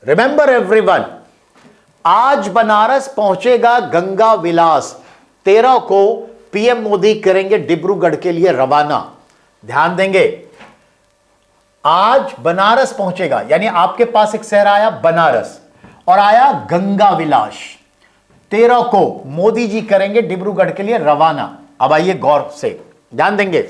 Remember everyone, आज बनारस पहुंचेगा गंगा विलास। 13 को पीएम मोदी करेंगे डिब्रूगढ़ के लिए रवाना। ध्यान देंगे, आज बनारस पहुंचेगा, यानी आपके पास एक शहर आया बनारस और आया गंगा विलास। 13 को मोदी जी करेंगे डिब्रूगढ़ के लिए रवाना। अब आइए गौर से ध्यान देंगे।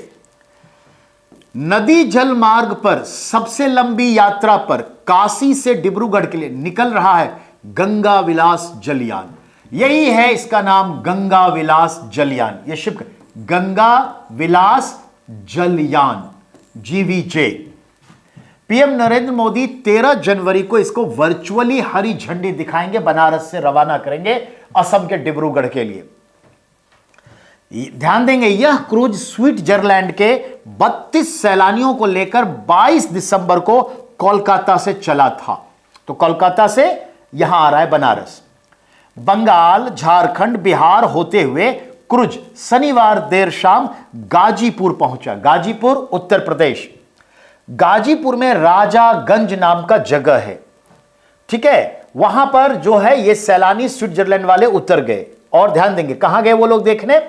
नदी जल मार्ग पर सबसे लंबी यात्रा पर काशी से डिब्रूगढ़ के लिए निकल रहा है गंगा विलास जलयान। यही है इसका नाम, गंगा विलास जलयान। यह शिप गंगा विलास जलयान, GVJ। पीएम नरेंद्र मोदी 13 जनवरी को इसको वर्चुअली हरी झंडी दिखाएंगे, बनारस से रवाना करेंगे असम के डिब्रूगढ़ के लिए। ध्यान देंगे, यह क्रूज स्विट्जरलैंड के 32 सैलानियों को लेकर 22 दिसंबर को कोलकाता से चला था। तो कोलकाता से यहां आ रहा है बनारस। बंगाल, झारखंड, बिहार होते हुए क्रूज शनिवार देर शाम गाजीपुर पहुंचा। गाजीपुर उत्तर प्रदेश। गाजीपुर में राजागंज नाम का जगह है, ठीक है। वहां पर जो है ये सैलानी स्विट्जरलैंड वाले उतर गए। और ध्यान देंगे कहां गए वो लोग देखने,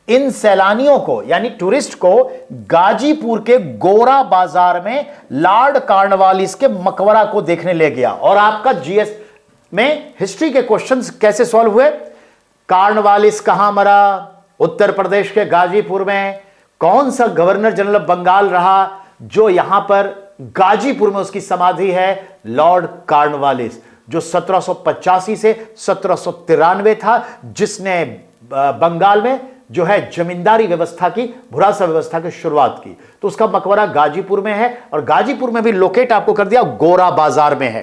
इन सैलानियों को यानी टूरिस्ट को गाजीपुर के गोरा बाजार में लॉर्ड कॉर्नवालिस के मकबरा को देखने ले गया। और आपका जीएस में हिस्ट्री के क्वेश्चंस कैसे सॉल्व हुए, कॉर्नवालिस कहां मरा, उत्तर प्रदेश के गाजीपुर में। कौन सा गवर्नर जनरल ऑफ बंगाल रहा जो यहां पर गाजीपुर में उसकी समाधि है, लॉर्ड कॉर्नवालिस, जो 1785 से 1793 था, जिसने बंगाल में जो है जमींदारी व्यवस्था की, भुरासा व्यवस्था की शुरुआत की। तो उसका मकबरा गाजीपुर में है। और गाजीपुर में भी लोकेट आपको कर दिया गोरा बाजार में है।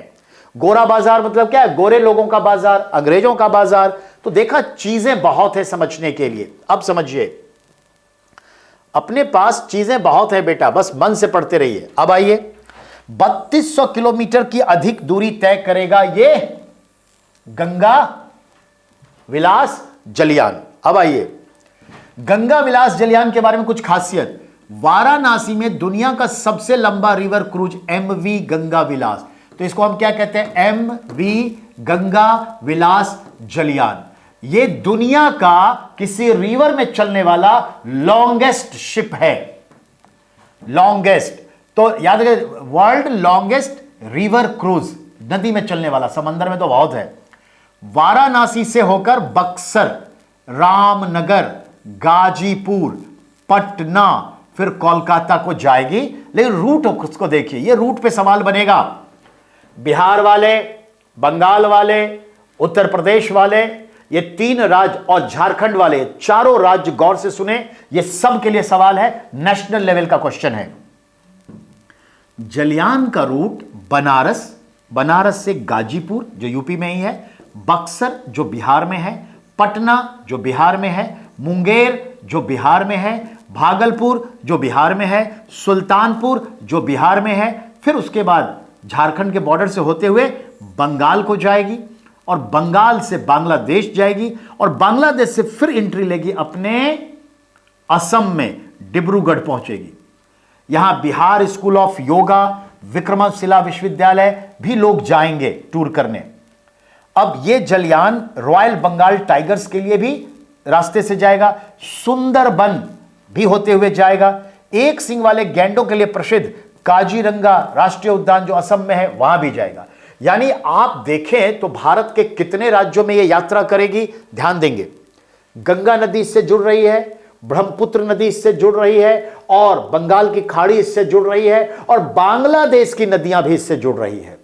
गोरा बाजार मतलब क्या है, गोरे लोगों का बाजार, अंग्रेजों का बाजार। तो देखा, चीजें बहुत है समझने के लिए। अब समझिए, अपने पास चीजें बहुत है बेटा, बस मन से पढ़ते रहिए। अब आइए, 3200 किलोमीटर की अधिक दूरी तय करेगा ये गंगा विलास जलयान। अब आइए, गंगा विलास जलयान के बारे में कुछ खासियत। वाराणसी में दुनिया का सबसे लंबा रिवर क्रूज MV गंगा विलास। तो इसको हम क्या कहते हैं, MV गंगा विलास जलयान। ये दुनिया का किसी रिवर में चलने वाला लॉन्गेस्ट शिप है। लॉन्गेस्ट, तो याद रखिए, वर्ल्ड लॉन्गेस्ट रिवर क्रूज, नदी में चलने वाला, समंदर में तो बहुत है। वाराणसी से होकर बक्सर, रामनगर, गाजीपुर, पटना, फिर कोलकाता को जाएगी। लेकिन रूट उसको देखिए, ये रूट पे सवाल बनेगा। बिहार वाले, बंगाल वाले, उत्तर प्रदेश वाले, ये 3 राज्य और झारखंड वाले, चारों राज्य गौर से सुने, ये सब के लिए सवाल है, नेशनल लेवल का क्वेश्चन है। जलयान का रूट बनारस, बनारस से गाजीपुर जो यूपी में ही है, बक्सर जो बिहार में है, पटना जो बिहार में है, मुंगेर जो बिहार में है, भागलपुर जो बिहार में है, सुल्तानपुर जो बिहार में है, फिर उसके बाद झारखंड के बॉर्डर से होते हुए बंगाल को जाएगी और बंगाल से बांग्लादेश जाएगी और बांग्लादेश से फिर एंट्री लेगी अपने असम में, डिब्रूगढ़ पहुंचेगी। यहां बिहार स्कूल ऑफ योगा, विक्रमशिला विश्वविद्यालय भी लोग जाएंगे टूर करने। अब यह जलयान रॉयल बंगाल टाइगर्स के लिए भी रास्ते से जाएगा, सुंदरबन भी होते हुए जाएगा, एक सिंग वाले गैंडों के लिए प्रसिद्ध काजीरंगा राष्ट्रीय उद्यान जो असम में है वहां भी जाएगा। यानी आप देखें तो भारत के कितने राज्यों में यह यात्रा करेगी। ध्यान देंगे, गंगा नदी इससे जुड़ रही है, ब्रह्मपुत्र नदी इससे जुड़ रही है, और बंगाल की खाड़ी इससे जुड़ रही है, और बांग्लादेश की नदियां भी इससे जुड़ रही है।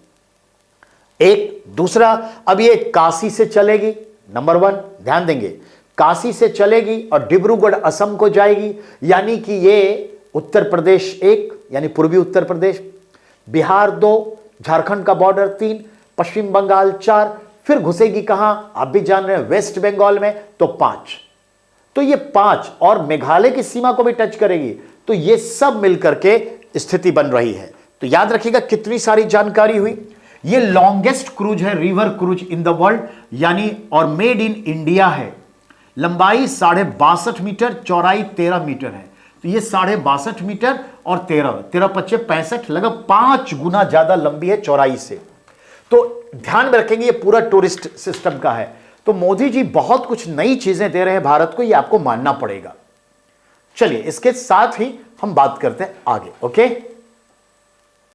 एक दूसरा, अब ये काशी से चलेगी, नंबर 1 ध्यान देंगे, काशी से चलेगी और डिब्रूगढ़ असम को जाएगी। यानी कि ये उत्तर प्रदेश 1 यानी पूर्वी उत्तर प्रदेश, बिहार 2, झारखंड का बॉर्डर 3, पश्चिम बंगाल 4, फिर घुसेगी कहां आप भी जान रहे हैं, वेस्ट बंगाल में, तो 5। तो ये 5 और मेघालय की सीमा को भी टच करेगी। तो ये सब मिलकर के स्थिति बन रही है। तो याद रखिएगा कितनी सारी जानकारी हुई। ये लॉन्गेस्ट क्रूज है, river cruise in the world, यानी और मेड इन इंडिया है। लंबाई 62.5 मीटर, चौड़ाई 13 मीटर है। तो ये 62.5 मीटर और 13 13 25 65, लगभग 5 गुना ज्यादा लंबी है चौड़ाई से। तो ध्यान में रखेंगे ये पूरा टूरिस्ट सिस्टम का है। तो मोदी जी बहुत कुछ नई चीजें दे रहे हैं भारत को, ये आपको मानना पड़ेगा। चलिए इसके साथ ही हम बात करते हैं आगे। ओके।